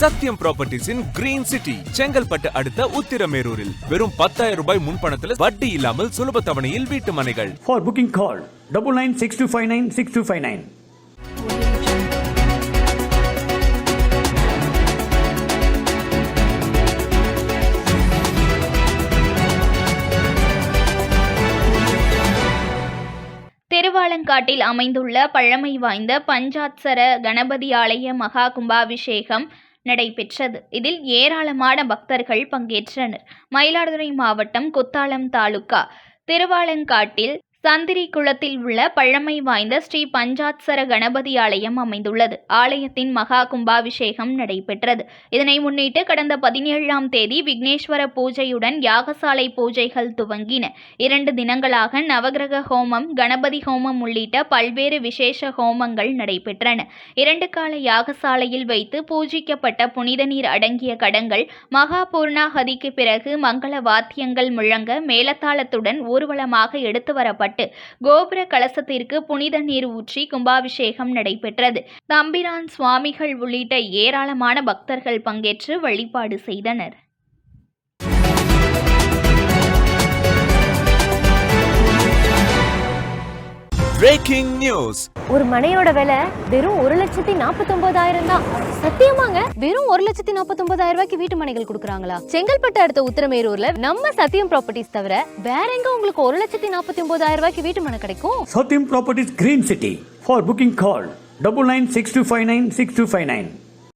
சத்யம் ப்ராப்பர்ட்டிஸின் green city Chengalpattu அடுத்த உத்திரமேரூரில் வெறும் 10,000 ரூபாய் முன்பணத்தில் வட்டி இல்லாமல் சுலப தவணையில் வீட்டு மனைகள். For booking call 9962596259. திருவாலங்காட்டில் அமைந்துள்ள பழமை வாய்ந்த பஞ்சாட்சர கணபதி ஆலய மகா கும்பாபிஷேகம் நடைபெற்றது. இதில் ஏராளமான பக்தர்கள் பங்கேற்றனர். மயிலாடுதுறை மாவட்டம் குத்தாலம் தாலுகா திருவாலங்காட்டில் சந்திரி குளத்தில் உள்ள பழமை வாய்ந்த ஸ்ரீ பஞ்சாட்சர கணபதி ஆலயம் அமைந்துள்ளது. ஆலயத்தின் மகா கும்பாபிஷேகம் நடைபெற்றது. இதனை முன்னிட்டு கடந்த 17ஆம் தேதி விக்னேஸ்வர பூஜையுடன் யாகசாலை பூஜைகள் துவங்கின. 2 தினங்களாக நவகிரக ஹோமம், கணபதி ஹோமம் உள்ளிட்ட பல்வேறு விசேஷ ஹோமங்கள் நடைபெற்றன. 2 கால யாகசாலையில் வைத்து பூஜிக்கப்பட்ட புனித நீர் அடங்கிய கடங்கள் மகா பூர்ணாகதிக்கு பிறகு மங்கள வாத்தியங்கள் முழங்க மேலத்தாளத்துடன் ஊர்வலமாக எடுத்து வரப்பட்டு கோபுர கலசத்திற்கு புனித நீர் ஊற்றி கும்பாபிஷேகம் நடைபெற்றது. தம்பிரான் சுவாமிகள் உள்ளிட்ட ஏராளமான பக்தர்கள் பங்கேற்று வழிபாடு செய்தனர். Breaking news. ஒரு மனையோட விலை வெறும் 1,49,000 தான். சத்தியமாங்க, வெறும் 1,49,000 ரூபாய்க்கு வீட்டு மனைகள் கொடுக்குறாங்களா? செங்கல்பட்டு அடுத்த உத்திரமேரூர்ல நம்ம சத்தியம் ப்ராப்பர்ட்டிஸ் தவிர வேற எங்க உங்களுக்கு 1,49,000 ரூபாய்க்கு வீட்டு மனை கிடைக்கும்? Satyam Properties Green City. For booking call 9962596259.